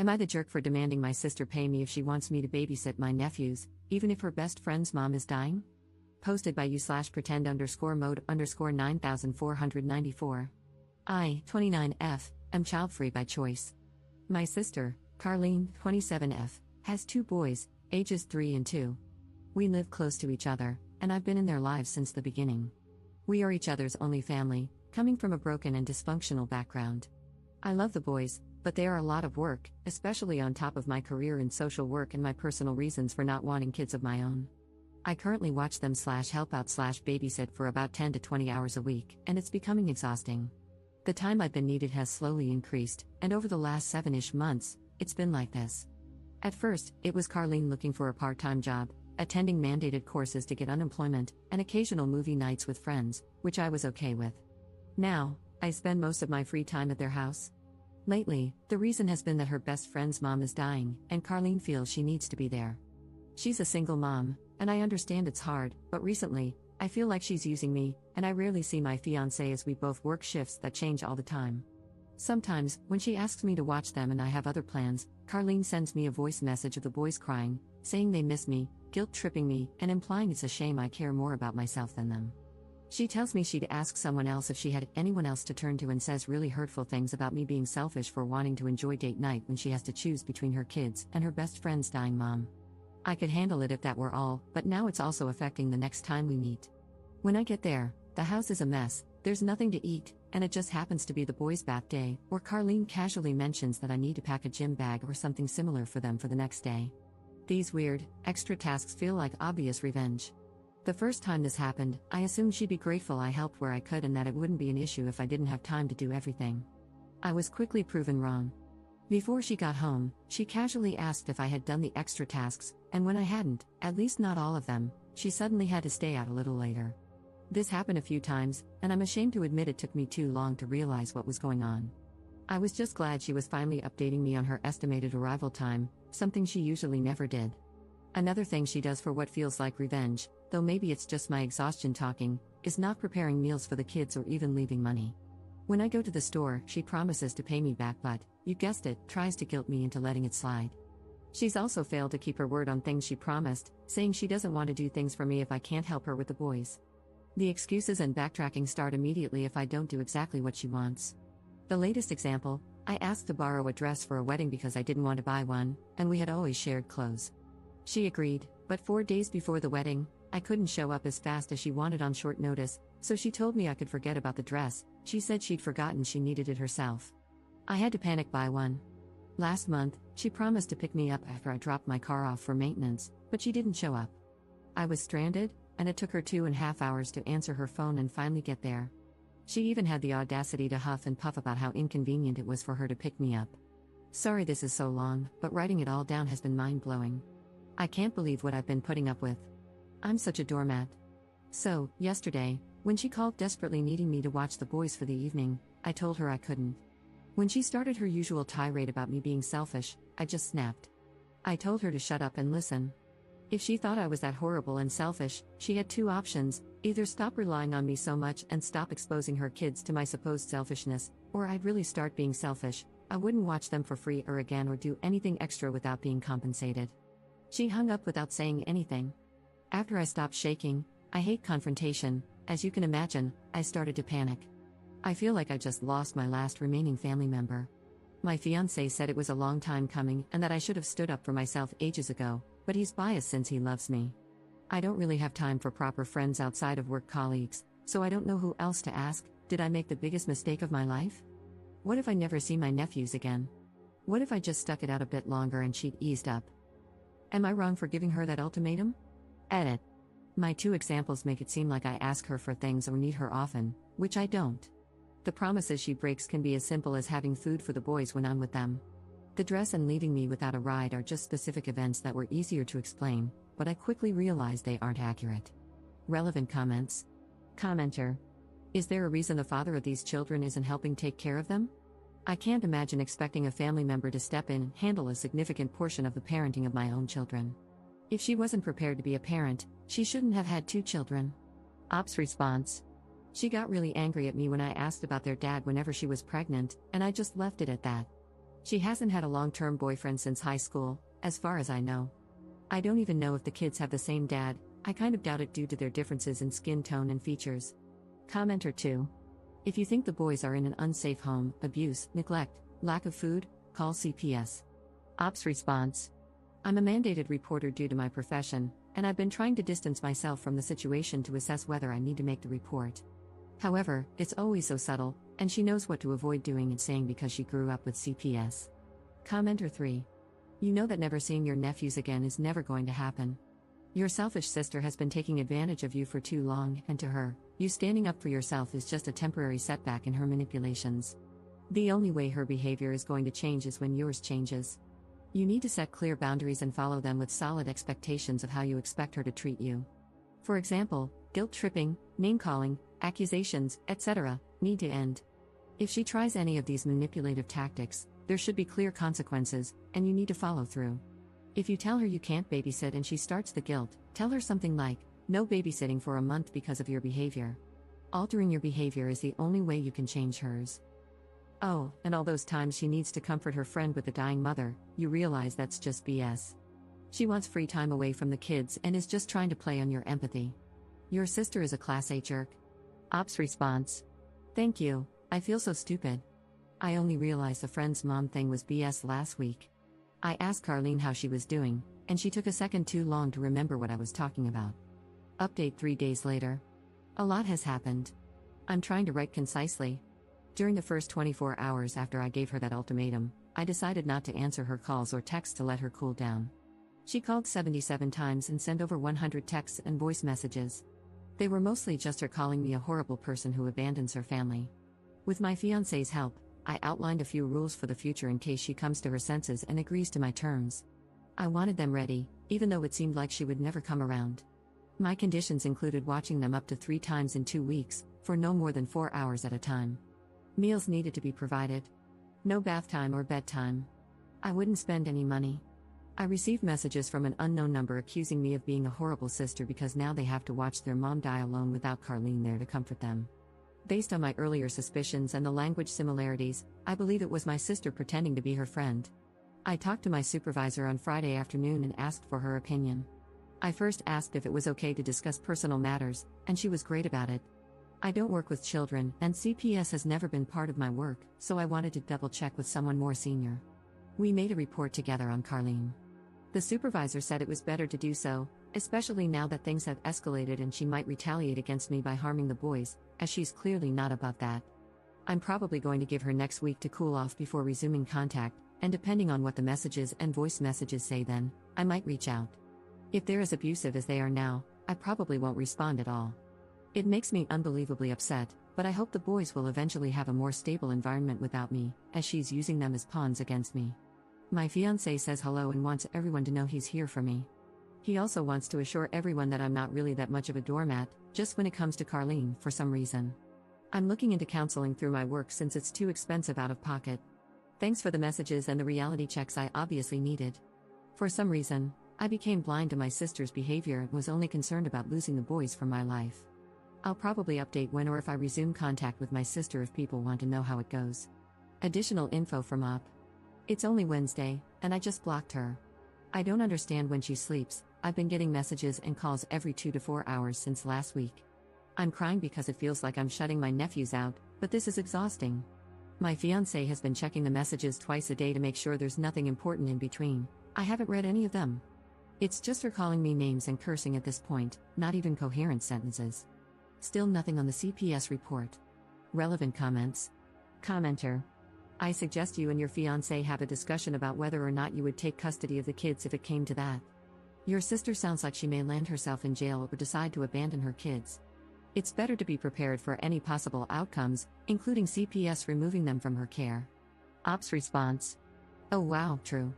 Am I the jerk for demanding my sister pay me if she wants me to babysit my nephews, even if her best friend's mom is dying? Posted by you/pretend_mode_9494. I, 29F, am child-free by choice. My sister, Carlene, 27F, has 2 boys, ages 3 and 2. We live close to each other, and I've been in their lives since the beginning. We are each other's only family, coming from a broken and dysfunctional background. I love the boys, but they are a lot of work, especially on top of my career in social work and my personal reasons for not wanting kids of my own. I currently watch them /help out /babysit for about 10 to 20 hours a week, and it's becoming exhausting. The time I've been needed has slowly increased, and over the last 7-ish months, it's been like this. At first, it was Carlene looking for a part-time job, attending mandated courses to get unemployment, and occasional movie nights with friends, which I was okay with. Now, I spend most of my free time at their house. Lately, the reason has been that her best friend's mom is dying, and Carlene feels she needs to be there. She's a single mom, and I understand it's hard, but recently, I feel like she's using me, and I rarely see my fiancé as we both work shifts that change all the time. Sometimes, when she asks me to watch them and I have other plans, Carlene sends me a voice message of the boys crying, saying they miss me, guilt-tripping me, and implying it's a shame I care more about myself than them. She tells me she'd ask someone else if she had anyone else to turn to and says really hurtful things about me being selfish for wanting to enjoy date night when she has to choose between her kids and her best friend's dying mom. I could handle it if that were all, but now it's also affecting the next time we meet. When I get there, the house is a mess, there's nothing to eat, and it just happens to be the boys' bath day, or Carlene casually mentions that I need to pack a gym bag or something similar for them for the next day. These weird, extra tasks feel like obvious revenge. The first time this happened, I assumed she'd be grateful I helped where I could and that it wouldn't be an issue if I didn't have time to do everything. I was quickly proven wrong. Before she got home, she casually asked if I had done the extra tasks, and when I hadn't, at least not all of them, she suddenly had to stay out a little later. This happened a few times, and I'm ashamed to admit it took me too long to realize what was going on. I was just glad she was finally updating me on her estimated arrival time, something she usually never did. Another thing she does for what feels like revenge, though maybe it's just my exhaustion talking, is not preparing meals for the kids or even leaving money. When I go to the store, she promises to pay me back but, you guessed it, tries to guilt me into letting it slide. She's also failed to keep her word on things she promised, saying she doesn't want to do things for me if I can't help her with the boys. The excuses and backtracking start immediately if I don't do exactly what she wants. The latest example, I asked to borrow a dress for a wedding because I didn't want to buy one, and we had always shared clothes. She agreed, but 4 days before the wedding, I couldn't show up as fast as she wanted on short notice, so she told me I could forget about the dress. She said she'd forgotten she needed it herself. I had to panic buy one. Last month, she promised to pick me up after I dropped my car off for maintenance, but she didn't show up. I was stranded, and it took her 2.5 hours to answer her phone and finally get there. She even had the audacity to huff and puff about how inconvenient it was for her to pick me up. Sorry this is so long, but writing it all down has been mind-blowing. I can't believe what I've been putting up with. I'm such a doormat. So, yesterday, when she called desperately needing me to watch the boys for the evening, I told her I couldn't. When she started her usual tirade about me being selfish, I just snapped. I told her to shut up and listen. If she thought I was that horrible and selfish, she had 2 options: either stop relying on me so much and stop exposing her kids to my supposed selfishness, or I'd really start being selfish. I wouldn't watch them for free or again or do anything extra without being compensated. She hung up without saying anything. After I stopped shaking, I hate confrontation, as you can imagine, I started to panic. I feel like I just lost my last remaining family member. My fiancé said it was a long time coming and that I should have stood up for myself ages ago, but he's biased since he loves me. I don't really have time for proper friends outside of work colleagues, so I don't know who else to ask. Did I make the biggest mistake of my life? What if I never see my nephews again? What if I just stuck it out a bit longer and she'd eased up? Am I wrong for giving her that ultimatum? Edit. My 2 examples make it seem like I ask her for things or need her often, which I don't. The promises she breaks can be as simple as having food for the boys when I'm with them. The dress and leaving me without a ride are just specific events that were easier to explain, but I quickly realized they aren't accurate. Relevant comments. Commenter. Is there a reason the father of these children isn't helping take care of them? I can't imagine expecting a family member to step in and handle a significant portion of the parenting of my own children. If she wasn't prepared to be a parent, she shouldn't have had 2 children. Ops response. She got really angry at me when I asked about their dad whenever she was pregnant, and I just left it at that. She hasn't had a long-term boyfriend since high school, as far as I know. I don't even know if the kids have the same dad. I kind of doubt it due to their differences in skin tone and features. Commenter 2. If you think the boys are in an unsafe home, abuse, neglect, lack of food, call CPS. Ops response. I'm a mandated reporter due to my profession, and I've been trying to distance myself from the situation to assess whether I need to make the report. However, it's always so subtle, and she knows what to avoid doing and saying because she grew up with CPS. Commenter 3. You know that never seeing your nephews again is never going to happen. Your selfish sister has been taking advantage of you for too long, and to her, you standing up for yourself is just a temporary setback in her manipulations. The only way her behavior is going to change is when yours changes. You need to set clear boundaries and follow them with solid expectations of how you expect her to treat you. For example, guilt-tripping, name-calling, accusations, etc., need to end. If she tries any of these manipulative tactics, there should be clear consequences, and you need to follow through. If you tell her you can't babysit and she starts the guilt, tell her something like, "No babysitting for a month because of your behavior." Altering your behavior is the only way you can change hers. Oh, and all those times she needs to comfort her friend with a dying mother, you realize that's just BS. She wants free time away from the kids and is just trying to play on your empathy. Your sister is a class A jerk. Ops response. Thank you, I feel so stupid. I only realized the friend's mom thing was BS last week. I asked Carlene how she was doing, and she took a second too long to remember what I was talking about. Update 3 days later. A lot has happened. I'm trying to write concisely. During the first 24 hours after I gave her that ultimatum, I decided not to answer her calls or texts to let her cool down. She called 77 times and sent over 100 texts and voice messages. They were mostly just her calling me a horrible person who abandons her family. With my fiancé's help, I outlined a few rules for the future in case she comes to her senses and agrees to my terms. I wanted them ready, even though it seemed like she would never come around. My conditions included watching them up to 3 times in 2 weeks, for no more than 4 hours at a time. Meals needed to be provided. No bath time or bedtime. I wouldn't spend any money. I received messages from an unknown number accusing me of being a horrible sister because now they have to watch their mom die alone without Carlene there to comfort them. Based on my earlier suspicions and the language similarities, I believe it was my sister pretending to be her friend. I talked to my supervisor on Friday afternoon and asked for her opinion. I first asked if it was okay to discuss personal matters, and she was great about it. I don't work with children, and CPS has never been part of my work, so I wanted to double-check with someone more senior. We made a report together on Carlene. The supervisor said it was better to do so, especially now that things have escalated and she might retaliate against me by harming the boys, as she's clearly not above that. I'm probably going to give her next week to cool off before resuming contact, and depending on what the messages and voice messages say then, I might reach out. If they're as abusive as they are now, I probably won't respond at all. It makes me unbelievably upset, but I hope the boys will eventually have a more stable environment without me, as she's using them as pawns against me. My fiancé says hello and wants everyone to know he's here for me. He also wants to assure everyone that I'm not really that much of a doormat, just when it comes to Carlene, for some reason. I'm looking into counseling through my work since it's too expensive out of pocket. Thanks for the messages and the reality checks I obviously needed. For some reason, I became blind to my sister's behavior and was only concerned about losing the boys from my life. I'll probably update when or if I resume contact with my sister if people want to know how it goes. Additional info from Op. It's only Wednesday, and I just blocked her. I don't understand when she sleeps. I've been getting messages and calls every 2 to 4 hours since last week. I'm crying because it feels like I'm shutting my nephews out, but this is exhausting. My fiancé has been checking the messages twice a day to make sure there's nothing important in between. I haven't read any of them. It's just her calling me names and cursing at this point, not even coherent sentences. Still nothing on the CPS report. Relevant comments. Commenter. I suggest you and your fiancé have a discussion about whether or not you would take custody of the kids if it came to that. Your sister sounds like she may land herself in jail or decide to abandon her kids. It's better to be prepared for any possible outcomes, including CPS removing them from her care. Ops response. Oh wow, true.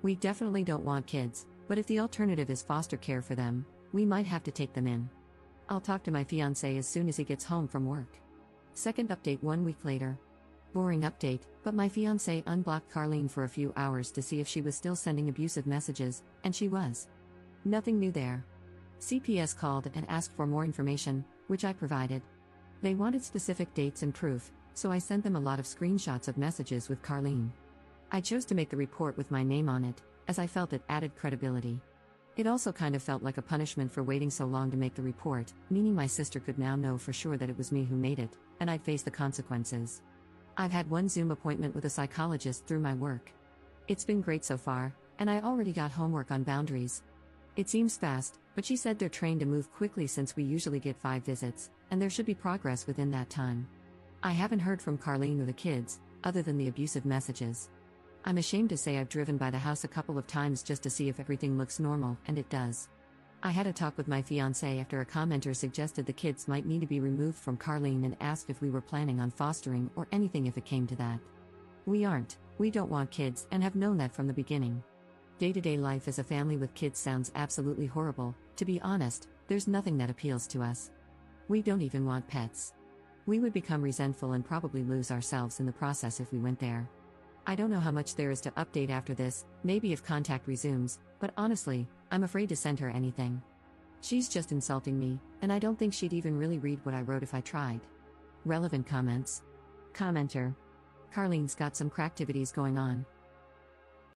We definitely don't want kids, but if the alternative is foster care for them, we might have to take them in. I'll talk to my fiancé as soon as he gets home from work. Second update 1 week later. Boring update, but my fiancé unblocked Carlene for a few hours to see if she was still sending abusive messages, and she was. Nothing new there. CPS called and asked for more information, which I provided. They wanted specific dates and proof, so I sent them a lot of screenshots of messages with Carlene. I chose to make the report with my name on it, as I felt it added credibility. It also kind of felt like a punishment for waiting so long to make the report, meaning my sister could now know for sure that it was me who made it, and I'd face the consequences. I've had one Zoom appointment with a psychologist through my work. It's been great so far, and I already got homework on boundaries. It seems fast, but she said they're trained to move quickly since we usually get 5 visits, and there should be progress within that time. I haven't heard from Carlene or the kids, other than the abusive messages. I'm ashamed to say I've driven by the house a couple of times just to see if everything looks normal, and it does. I had a talk with my fiancé after a commenter suggested the kids might need to be removed from Carlene and asked if we were planning on fostering or anything if it came to that. We aren't, we don't want kids and have known that from the beginning. Day-to-day life as a family with kids sounds absolutely horrible. To be honest, there's nothing that appeals to us. We don't even want pets. We would become resentful and probably lose ourselves in the process if we went there. I don't know how much there is to update after this, maybe if contact resumes, but honestly, I'm afraid to send her anything. She's just insulting me, and I don't think she'd even really read what I wrote if I tried. Relevant comments. Commenter. Carlene's got some cracktivities going on.